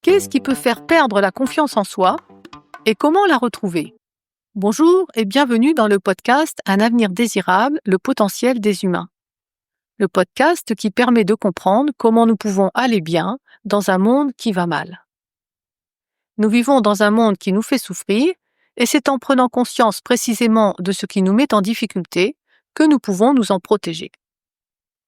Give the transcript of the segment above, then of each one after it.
Qu'est-ce qui peut faire perdre la confiance en soi et comment la retrouver? Bonjour et bienvenue dans le podcast Un avenir désirable, le potentiel des humains. Le podcast qui permet de comprendre comment nous pouvons aller bien dans un monde qui va mal. Nous vivons dans un monde qui nous fait souffrir et c'est en prenant conscience précisément de ce qui nous met en difficulté que nous pouvons nous en protéger.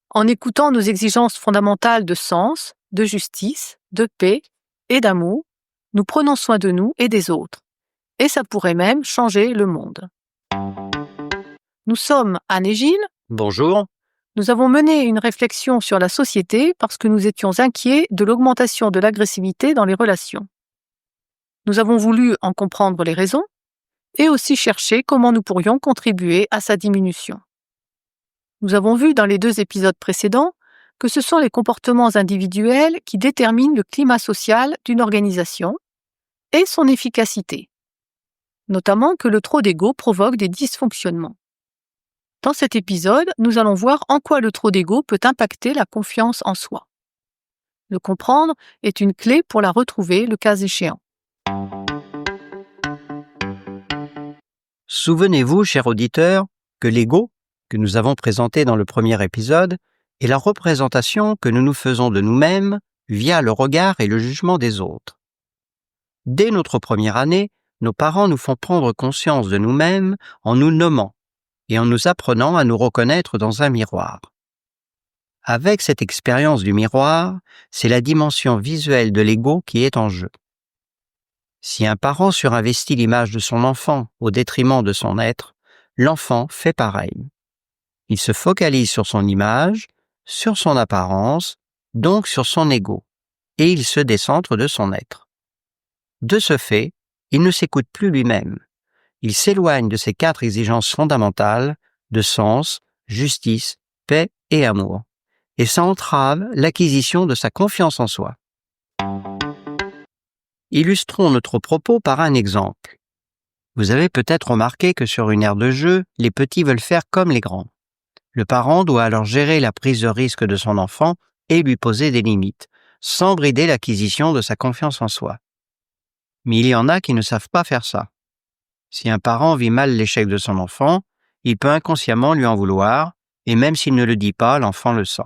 En écoutant nos exigences fondamentales de sens, de justice, de paix et d'amour, nous prenons soin de nous et des autres. Et ça pourrait même changer le monde. Nous sommes Anne et Gilles. Bonjour. Nous avons mené une réflexion sur la société parce que nous étions inquiets de l'augmentation de l'agressivité dans les relations. Nous avons voulu en comprendre les raisons et aussi chercher comment nous pourrions contribuer à sa diminution. Nous avons vu dans les 2 épisodes précédents que ce sont les comportements individuels qui déterminent le climat social d'une organisation et son efficacité, notamment que le trop d'ego provoque des dysfonctionnements. Dans cet épisode, nous allons voir en quoi le trop d'ego peut impacter la confiance en soi. Le comprendre est une clé pour la retrouver le cas échéant. Souvenez-vous, cher auditeur, que l'ego, que nous avons présenté dans le premier épisode, est la représentation que nous nous faisons de nous-mêmes via le regard et le jugement des autres. Dès notre première année, nos parents nous font prendre conscience de nous-mêmes en nous nommant et en nous apprenant à nous reconnaître dans un miroir. Avec cette expérience du miroir, c'est la dimension visuelle de l'ego qui est en jeu. Si un parent surinvestit l'image de son enfant au détriment de son être, l'enfant fait pareil. Il se focalise sur son image, sur son apparence, donc sur son ego, et il se décentre de son être. De ce fait, il ne s'écoute plus lui-même. Il s'éloigne de ses 4 exigences fondamentales de sens, justice, paix et amour, et ça entrave l'acquisition de sa confiance en soi. Illustrons notre propos par un exemple. Vous avez peut-être remarqué que sur une aire de jeu, les petits veulent faire comme les grands. Le parent doit alors gérer la prise de risque de son enfant et lui poser des limites, sans brider l'acquisition de sa confiance en soi. Mais il y en a qui ne savent pas faire ça. Si un parent vit mal l'échec de son enfant, il peut inconsciemment lui en vouloir, et même s'il ne le dit pas, l'enfant le sent.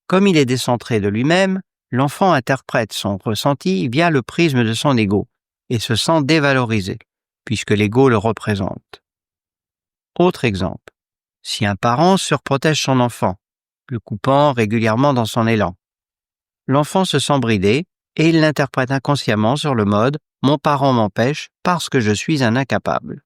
Comme il est décentré de lui-même, l'enfant interprète son ressenti via le prisme de son ego et se sent dévalorisé, puisque l'ego le représente. Autre exemple. Si un parent surprotège son enfant, le coupant régulièrement dans son élan, l'enfant se sent bridé et il l'interprète inconsciemment sur le mode « mon parent m'empêche parce que je suis un incapable ».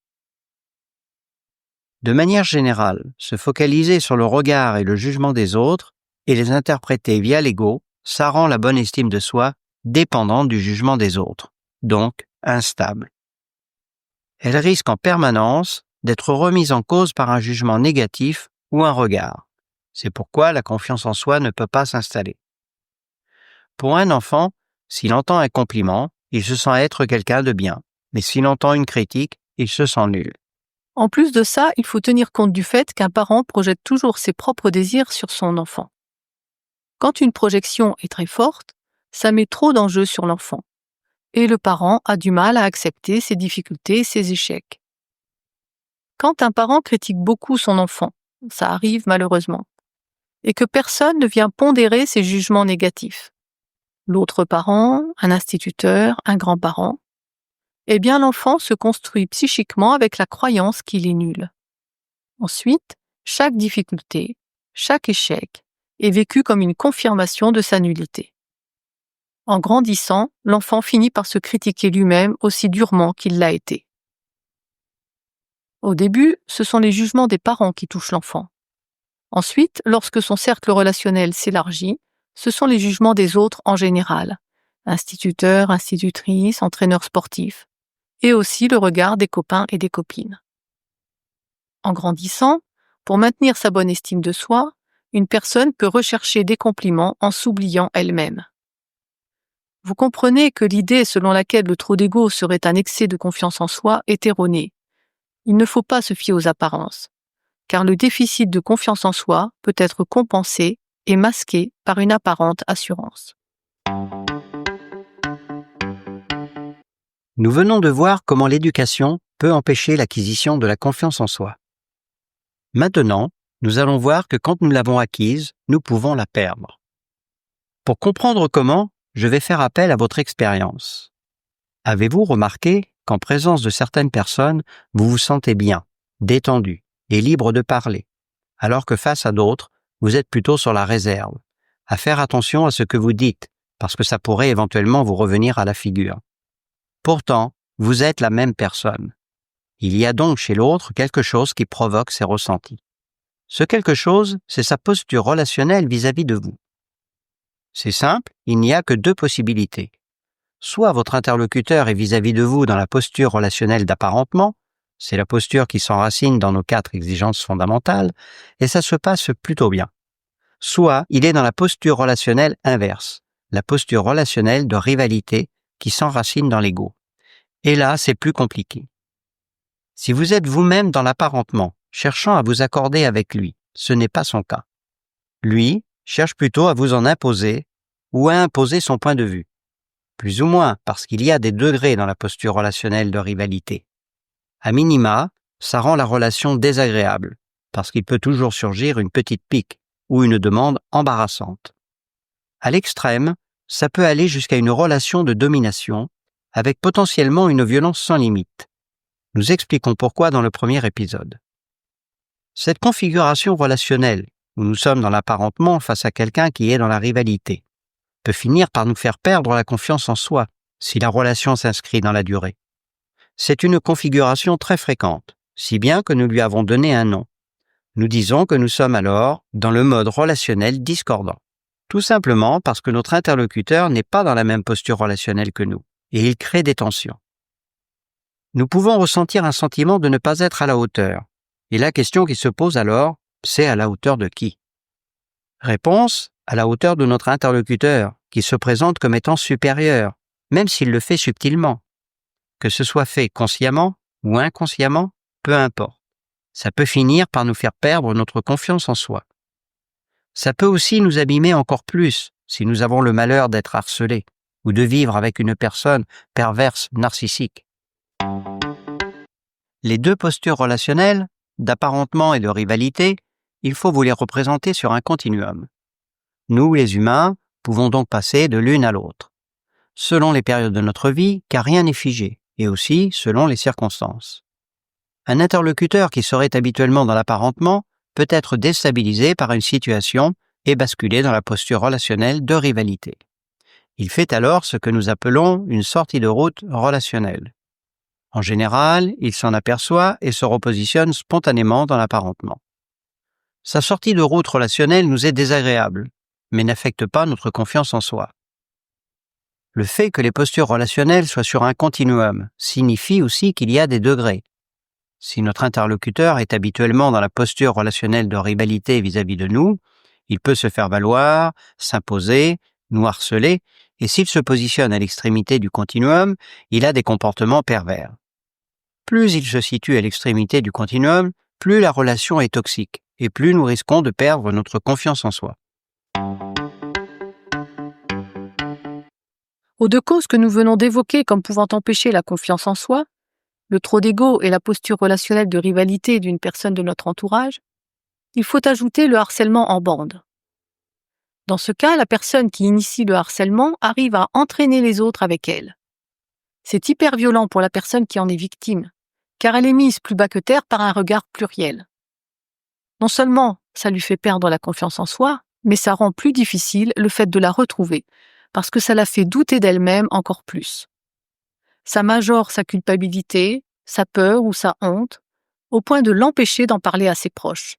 De manière générale, se focaliser sur le regard et le jugement des autres et les interpréter via l'ego, ça rend la bonne estime de soi dépendante du jugement des autres, donc instable. Elle risque en permanence d'être remise en cause par un jugement négatif ou un regard. C'est pourquoi la confiance en soi ne peut pas s'installer. Pour un enfant, s'il entend un compliment, il se sent être quelqu'un de bien, mais s'il entend une critique, il se sent nul. En plus de ça, il faut tenir compte du fait qu'un parent projette toujours ses propres désirs sur son enfant. Quand une projection est très forte, ça met trop d'enjeux sur l'enfant. Et le parent a du mal à accepter ses difficultés et ses échecs. Quand un parent critique beaucoup son enfant, ça arrive malheureusement, et que personne ne vient pondérer ses jugements négatifs, l'autre parent, un instituteur, un grand-parent, eh bien l'enfant se construit psychiquement avec la croyance qu'il est nul. Ensuite, chaque difficulté, chaque échec est vécu comme une confirmation de sa nullité. En grandissant, l'enfant finit par se critiquer lui-même aussi durement qu'il l'a été. Au début, ce sont les jugements des parents qui touchent l'enfant. Ensuite, lorsque son cercle relationnel s'élargit, ce sont les jugements des autres en général, instituteurs, institutrices, entraîneurs sportifs, et aussi le regard des copains et des copines. En grandissant, pour maintenir sa bonne estime de soi, une personne peut rechercher des compliments en s'oubliant elle-même. Vous comprenez que l'idée selon laquelle le trop d'ego serait un excès de confiance en soi est erronée. Il ne faut pas se fier aux apparences, car le déficit de confiance en soi peut être compensé et masqué par une apparente assurance. Nous venons de voir comment l'éducation peut empêcher l'acquisition de la confiance en soi. Maintenant, nous allons voir que quand nous l'avons acquise, nous pouvons la perdre. Pour comprendre comment, je vais faire appel à votre expérience. Avez-vous remarqué qu'en présence de certaines personnes, vous vous sentez bien, détendu et libre de parler, alors que face à d'autres, vous êtes plutôt sur la réserve, à faire attention à ce que vous dites, parce que ça pourrait éventuellement vous revenir à la figure. Pourtant, vous êtes la même personne. Il y a donc chez l'autre quelque chose qui provoque ces ressentis. Ce quelque chose, c'est sa posture relationnelle vis-à-vis de vous. C'est simple, il n'y a que deux possibilités. Soit votre interlocuteur est vis-à-vis de vous dans la posture relationnelle d'apparentement, c'est la posture qui s'enracine dans nos 4 exigences fondamentales, et ça se passe plutôt bien. Soit il est dans la posture relationnelle inverse, la posture relationnelle de rivalité qui s'enracine dans l'ego. Et là, c'est plus compliqué. Si vous êtes vous-même dans l'apparentement, cherchant à vous accorder avec lui, ce n'est pas son cas. Lui cherche plutôt à vous en imposer ou à imposer son point de vue. Plus ou moins, parce qu'il y a des degrés dans la posture relationnelle de rivalité. À minima, ça rend la relation désagréable, parce qu'il peut toujours surgir une petite pique ou une demande embarrassante. À l'extrême, ça peut aller jusqu'à une relation de domination, avec potentiellement une violence sans limite. Nous expliquons pourquoi dans le premier épisode. Cette configuration relationnelle, où nous sommes dans l'apparentement face à quelqu'un qui est dans la rivalité, peut finir par nous faire perdre la confiance en soi, si la relation s'inscrit dans la durée. C'est une configuration très fréquente, si bien que nous lui avons donné un nom. Nous disons que nous sommes alors dans le mode relationnel discordant. Tout simplement parce que notre interlocuteur n'est pas dans la même posture relationnelle que nous, et il crée des tensions. Nous pouvons ressentir un sentiment de ne pas être à la hauteur, et la question qui se pose alors, c'est à la hauteur de qui? Réponse, à la hauteur de notre interlocuteur, qui se présente comme étant supérieur, même s'il le fait subtilement. Que ce soit fait consciemment ou inconsciemment, peu importe. Ça peut finir par nous faire perdre notre confiance en soi. Ça peut aussi nous abîmer encore plus si nous avons le malheur d'être harcelés ou de vivre avec une personne perverse narcissique. Les deux postures relationnelles, d'apparentement et de rivalité, il faut vous les représenter sur un continuum. Nous, les humains, pouvons donc passer de l'une à l'autre, selon les périodes de notre vie, car rien n'est figé, et aussi selon les circonstances. Un interlocuteur qui serait habituellement dans l'apparentement peut être déstabilisé par une situation et basculer dans la posture relationnelle de rivalité. Il fait alors ce que nous appelons une sortie de route relationnelle. En général, il s'en aperçoit et se repositionne spontanément dans l'apparentement. Sa sortie de route relationnelle nous est désagréable, mais n'affecte pas notre confiance en soi. Le fait que les postures relationnelles soient sur un continuum signifie aussi qu'il y a des degrés. Si notre interlocuteur est habituellement dans la posture relationnelle de rivalité vis-à-vis de nous, il peut se faire valoir, s'imposer, nous harceler, et s'il se positionne à l'extrémité du continuum, il a des comportements pervers. Plus il se situe à l'extrémité du continuum, plus la relation est toxique, et plus nous risquons de perdre notre confiance en soi. Aux deux causes que nous venons d'évoquer comme pouvant empêcher la confiance en soi, le trop d'ego et la posture relationnelle de rivalité d'une personne de notre entourage, il faut ajouter le harcèlement en bande. Dans ce cas, la personne qui initie le harcèlement arrive à entraîner les autres avec elle. C'est hyper violent pour la personne qui en est victime, car elle est mise plus bas que terre par un regard pluriel. Non seulement ça lui fait perdre la confiance en soi, mais ça rend plus difficile le fait de la retrouver, parce que ça la fait douter d'elle-même encore plus. Ça majore sa culpabilité, sa peur ou sa honte, au point de l'empêcher d'en parler à ses proches,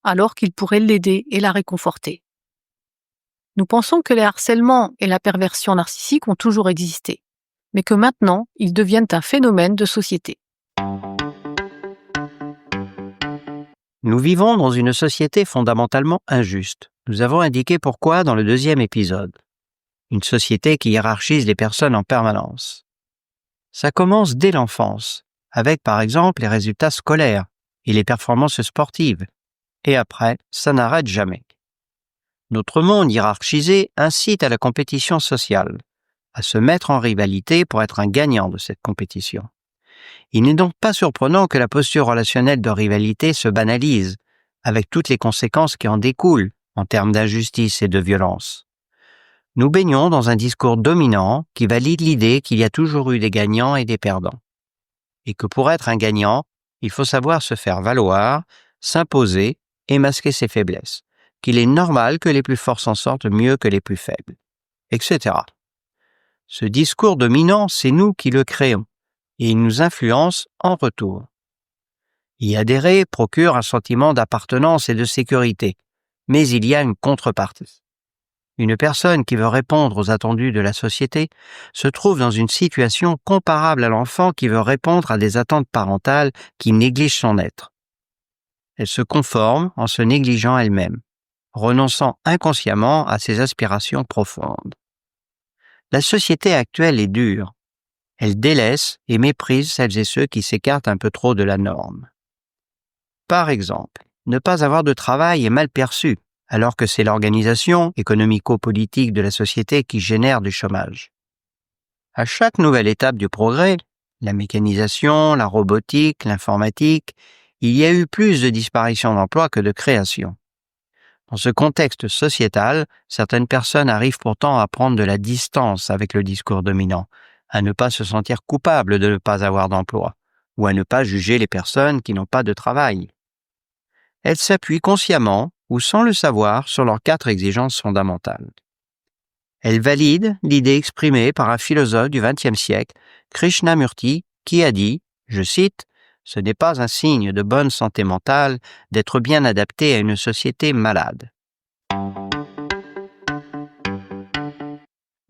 alors qu'il pourrait l'aider et la réconforter. Nous pensons que les harcèlements et la perversion narcissique ont toujours existé, mais que maintenant, ils deviennent un phénomène de société. Nous vivons dans une société fondamentalement injuste. Nous avons indiqué pourquoi dans le deuxième épisode. Une société qui hiérarchise les personnes en permanence. Ça commence dès l'enfance, avec par exemple les résultats scolaires et les performances sportives. Et après, ça n'arrête jamais. Notre monde hiérarchisé incite à la compétition sociale, à se mettre en rivalité pour être un gagnant de cette compétition. Il n'est donc pas surprenant que la posture relationnelle de rivalité se banalise, avec toutes les conséquences qui en découlent en termes d'injustice et de violence. Nous baignons dans un discours dominant qui valide l'idée qu'il y a toujours eu des gagnants et des perdants. Et que pour être un gagnant, il faut savoir se faire valoir, s'imposer et masquer ses faiblesses, qu'il est normal que les plus forts s'en sortent mieux que les plus faibles, etc. Ce discours dominant, c'est nous qui le créons, et il nous influence en retour. Y adhérer procure un sentiment d'appartenance et de sécurité, mais il y a une contrepartie. Une personne qui veut répondre aux attendus de la société se trouve dans une situation comparable à l'enfant qui veut répondre à des attentes parentales qui négligent son être. Elle se conforme en se négligeant elle-même, renonçant inconsciemment à ses aspirations profondes. La société actuelle est dure. Elle délaisse et méprise celles et ceux qui s'écartent un peu trop de la norme. Par exemple, ne pas avoir de travail est mal perçu, alors que c'est l'organisation économico-politique de la société qui génère du chômage. À chaque nouvelle étape du progrès, la mécanisation, la robotique, l'informatique, il y a eu plus de disparitions d'emplois que de créations. Dans ce contexte sociétal, certaines personnes arrivent pourtant à prendre de la distance avec le discours dominant, à ne pas se sentir coupables de ne pas avoir d'emploi, ou à ne pas juger les personnes qui n'ont pas de travail. Elles s'appuient consciemment ou sans le savoir sur leurs 4 exigences fondamentales. Elles valident l'idée exprimée par un philosophe du XXe siècle, Krishnamurti, qui a dit, je cite, « Ce n'est pas un signe de bonne santé mentale d'être bien adapté à une société malade. »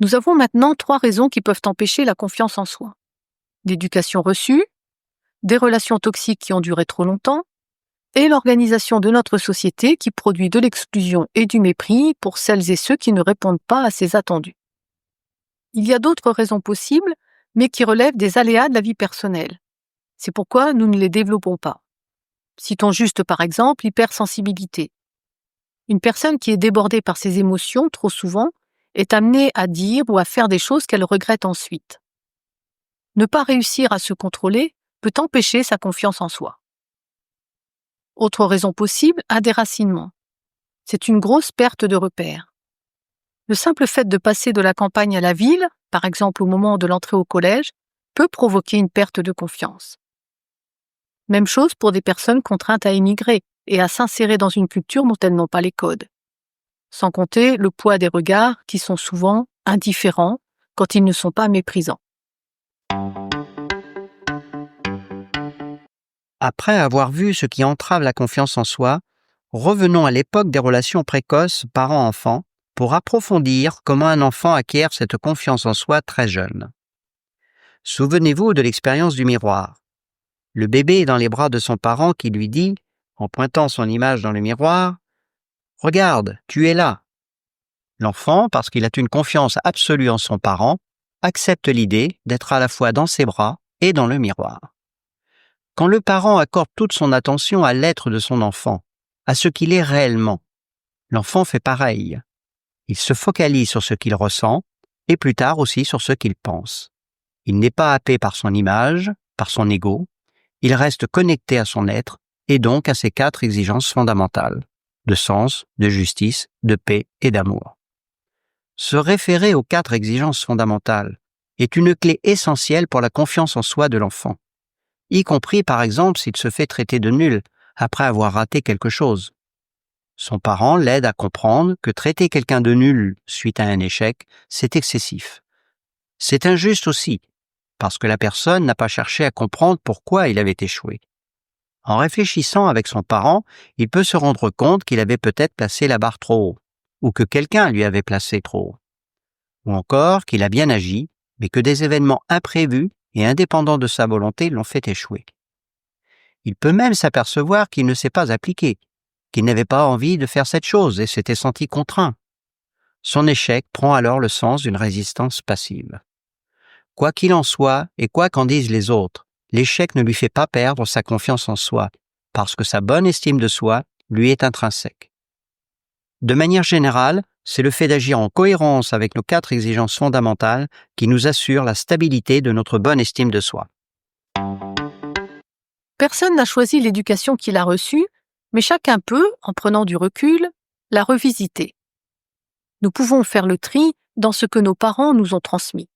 Nous avons maintenant 3 raisons qui peuvent empêcher la confiance en soi. L'éducation reçue, des relations toxiques qui ont duré trop longtemps, et l'organisation de notre société qui produit de l'exclusion et du mépris pour celles et ceux qui ne répondent pas à ces attendus. Il y a d'autres raisons possibles, mais qui relèvent des aléas de la vie personnelle. C'est pourquoi nous ne les développons pas. Citons juste par exemple l'hypersensibilité. Une personne qui est débordée par ses émotions trop souvent est amenée à dire ou à faire des choses qu'elle regrette ensuite. Ne pas réussir à se contrôler peut empêcher sa confiance en soi. Autre raison possible, un déracinement. C'est une grosse perte de repères. Le simple fait de passer de la campagne à la ville, par exemple au moment de l'entrée au collège, peut provoquer une perte de confiance. Même chose pour des personnes contraintes à émigrer et à s'insérer dans une culture dont elles n'ont pas les codes. Sans compter le poids des regards qui sont souvent indifférents quand ils ne sont pas méprisants. Après avoir vu ce qui entrave la confiance en soi, revenons à l'époque des relations précoces parents-enfants pour approfondir comment un enfant acquiert cette confiance en soi très jeune. Souvenez-vous de l'expérience du miroir. Le bébé est dans les bras de son parent qui lui dit, en pointant son image dans le miroir, « Regarde, tu es là ». L'enfant, parce qu'il a une confiance absolue en son parent, accepte l'idée d'être à la fois dans ses bras et dans le miroir. Quand le parent accorde toute son attention à l'être de son enfant, à ce qu'il est réellement, l'enfant fait pareil. Il se focalise sur ce qu'il ressent et plus tard aussi sur ce qu'il pense. Il n'est pas happé par son image, par son ego, il reste connecté à son être et donc à ses 4 exigences fondamentales, de sens, de justice, de paix et d'amour. Se référer aux 4 exigences fondamentales est une clé essentielle pour la confiance en soi de l'enfant, y compris par exemple s'il se fait traiter de nul après avoir raté quelque chose. Son parent l'aide à comprendre que traiter quelqu'un de nul suite à un échec, c'est excessif. C'est injuste aussi, parce que la personne n'a pas cherché à comprendre pourquoi il avait échoué. En réfléchissant avec son parent, il peut se rendre compte qu'il avait peut-être placé la barre trop haut, ou que quelqu'un lui avait placé trop haut. Ou encore qu'il a bien agi, mais que des événements imprévus et indépendants de sa volonté l'ont fait échouer. Il peut même s'apercevoir qu'il ne s'est pas appliqué, qu'il n'avait pas envie de faire cette chose et s'était senti contraint. Son échec prend alors le sens d'une résistance passive. Quoi qu'il en soit et quoi qu'en disent les autres, l'échec ne lui fait pas perdre sa confiance en soi, parce que sa bonne estime de soi lui est intrinsèque. De manière générale, c'est le fait d'agir en cohérence avec nos 4 exigences fondamentales qui nous assure la stabilité de notre bonne estime de soi. Personne n'a choisi l'éducation qu'il a reçue, mais chacun peut, en prenant du recul, la revisiter. Nous pouvons faire le tri dans ce que nos parents nous ont transmis,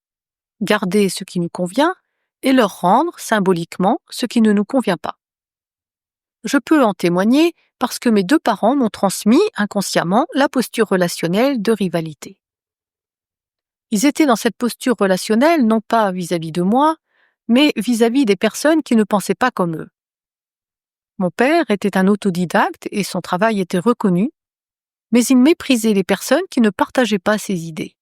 garder ce qui nous convient et leur rendre symboliquement ce qui ne nous convient pas. Je peux en témoigner parce que mes 2 parents m'ont transmis inconsciemment la posture relationnelle de rivalité. Ils étaient dans cette posture relationnelle non pas vis-à-vis de moi, mais vis-à-vis des personnes qui ne pensaient pas comme eux. Mon père était un autodidacte et son travail était reconnu, mais il méprisait les personnes qui ne partageaient pas ses idées.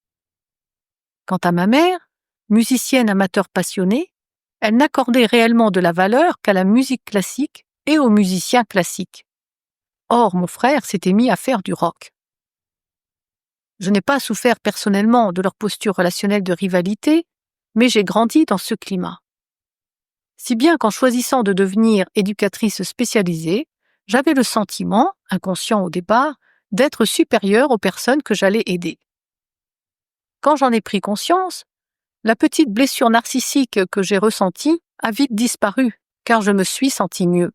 Quant à ma mère, musicienne amateur passionnée, elle n'accordait réellement de la valeur qu'à la musique classique et aux musiciens classiques. Or, mon frère s'était mis à faire du rock. Je n'ai pas souffert personnellement de leur posture relationnelle de rivalité, mais j'ai grandi dans ce climat. Si bien qu'en choisissant de devenir éducatrice spécialisée, j'avais le sentiment, inconscient au départ, d'être supérieure aux personnes que j'allais aider. Quand j'en ai pris conscience, la petite blessure narcissique que j'ai ressentie a vite disparu, car je me suis sentie mieux.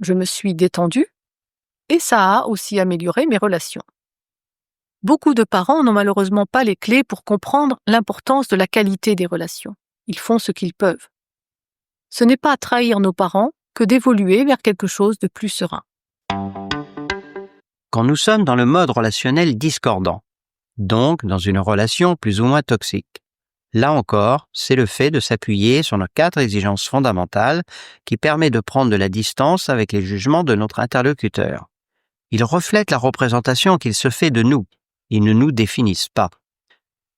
Je me suis détendue, et ça a aussi amélioré mes relations. Beaucoup de parents n'ont malheureusement pas les clés pour comprendre l'importance de la qualité des relations. Ils font ce qu'ils peuvent. Ce n'est pas trahir nos parents que d'évoluer vers quelque chose de plus serein. Quand nous sommes dans le mode relationnel discordant, donc dans une relation plus ou moins toxique, là encore, c'est le fait de s'appuyer sur nos 4 exigences fondamentales qui permet de prendre de la distance avec les jugements de notre interlocuteur. Ils reflètent la représentation qu'il se fait de nous. Ils ne nous définissent pas.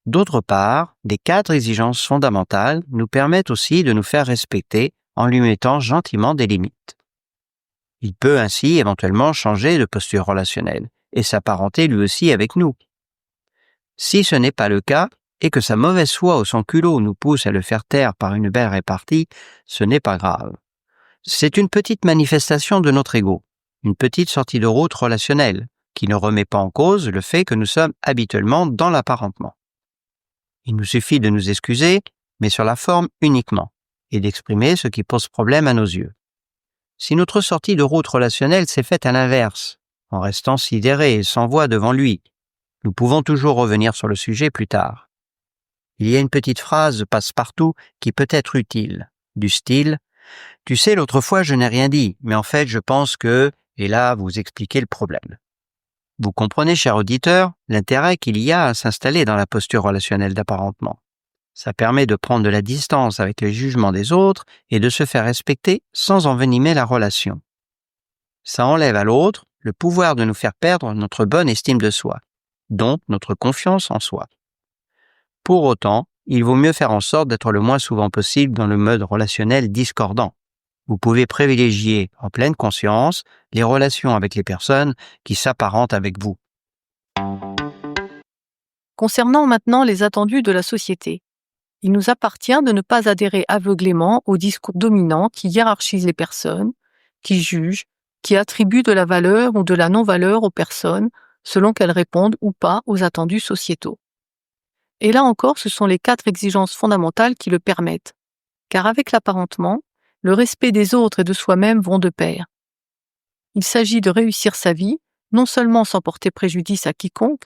D'autre part, les 4 exigences fondamentales nous permettent aussi de nous faire respecter en lui mettant gentiment des limites. Il peut ainsi éventuellement changer de posture relationnelle et s'apparenter lui aussi avec nous. Si ce n'est pas le cas et que sa mauvaise foi ou son culot nous pousse à le faire taire par une belle répartie, ce n'est pas grave. C'est une petite manifestation de notre ego, une petite sortie de route relationnelle qui ne remet pas en cause le fait que nous sommes habituellement dans l'apparentement. Il nous suffit de nous excuser, mais sur la forme uniquement, et d'exprimer ce qui pose problème à nos yeux. Si notre sortie de route relationnelle s'est faite à l'inverse, en restant sidéré et sans voix devant lui, nous pouvons toujours revenir sur le sujet plus tard. Il y a une petite phrase passe-partout qui peut être utile, du style « Tu sais, l'autre fois je n'ai rien dit, mais en fait je pense que… » et là vous expliquez le problème. Vous comprenez, cher auditeur, l'intérêt qu'il y a à s'installer dans la posture relationnelle d'apparentement. Ça permet de prendre de la distance avec les jugements des autres et de se faire respecter sans envenimer la relation. Ça enlève à l'autre le pouvoir de nous faire perdre notre bonne estime de soi, donc notre confiance en soi. Pour autant, il vaut mieux faire en sorte d'être le moins souvent possible dans le mode relationnel discordant. Vous pouvez privilégier en pleine conscience les relations avec les personnes qui s'apparentent avec vous. Concernant maintenant les attendus de la société, il nous appartient de ne pas adhérer aveuglément aux discours dominants qui hiérarchisent les personnes, qui jugent, qui attribuent de la valeur ou de la non-valeur aux personnes selon qu'elles répondent ou pas aux attendus sociétaux. Et là encore, ce sont les 4 exigences fondamentales qui le permettent, car avec l'apparentement, le respect des autres et de soi-même vont de pair. Il s'agit de réussir sa vie, non seulement sans porter préjudice à quiconque,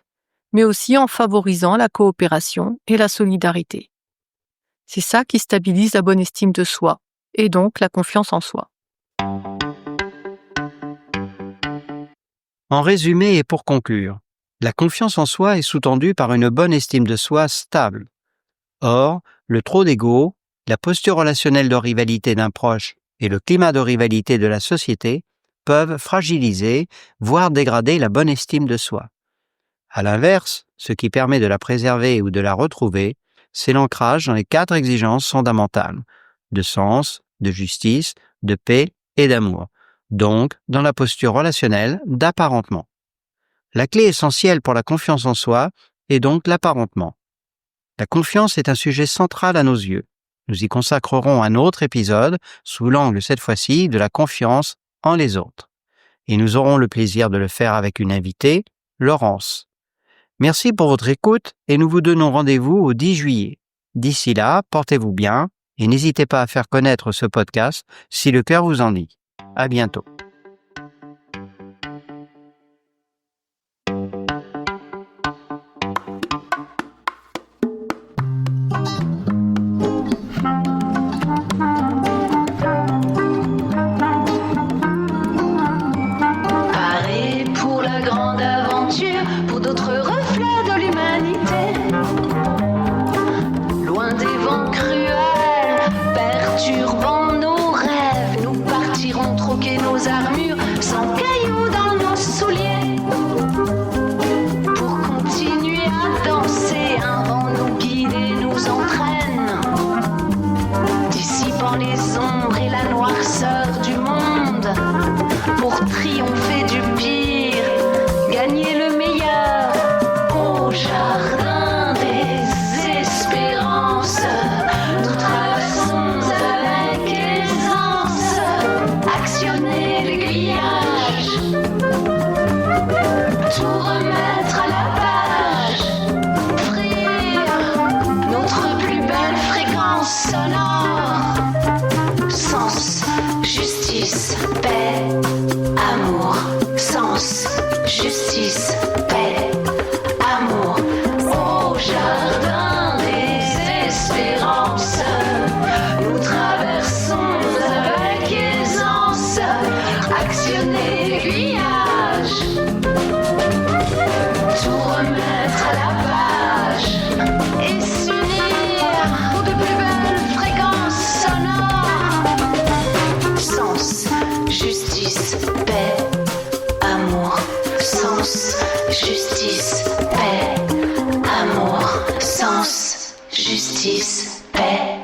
mais aussi en favorisant la coopération et la solidarité. C'est ça qui stabilise la bonne estime de soi, et donc la confiance en soi. En résumé et pour conclure, la confiance en soi est sous-tendue par une bonne estime de soi stable. Or, le trop d'ego, la posture relationnelle de rivalité d'un proche et le climat de rivalité de la société peuvent fragiliser, voire dégrader la bonne estime de soi. À l'inverse, ce qui permet de la préserver ou de la retrouver, c'est l'ancrage dans les 4 exigences fondamentales, de sens, de justice, de paix et d'amour, donc dans la posture relationnelle d'apparentement. La clé essentielle pour la confiance en soi est donc l'apparentement. La confiance est un sujet central à nos yeux. Nous y consacrerons un autre épisode sous l'angle cette fois-ci de la confiance en les autres. Et nous aurons le plaisir de le faire avec une invitée, Laurence. Merci pour votre écoute et nous vous donnons rendez-vous au 10 juillet. D'ici là, portez-vous bien et n'hésitez pas à faire connaître ce podcast si le cœur vous en dit. À bientôt. Paré pour la grande aventure, pour d'autres reflets de l'humanité. Loin des vents cruels, perturbant nos rêves, nous partirons troquer nos armures sans cailloux dans nos souliers. Pour continuer à danser, un vent nous guide et nous entraîne, dissipant les ombres et la noirceur du monde. Pour triompher du pire, gagner le meilleur. Au jardin des espérances, nous traversons avec aisance, actionner l'aiguillage, tout remettre à la page, offrir notre plus belle fréquence sonore. Sens, justice, paix, amour, sens, justice, paix, amour. Au jardin des espérances, nous traversons avec aisance, actionner l'aiguillage, tout remettre à la page et s'unir pour de plus belles fréquences sonores. Sens, justice, paix, amour, sens, justice, paix, amour, sens, justice, paix.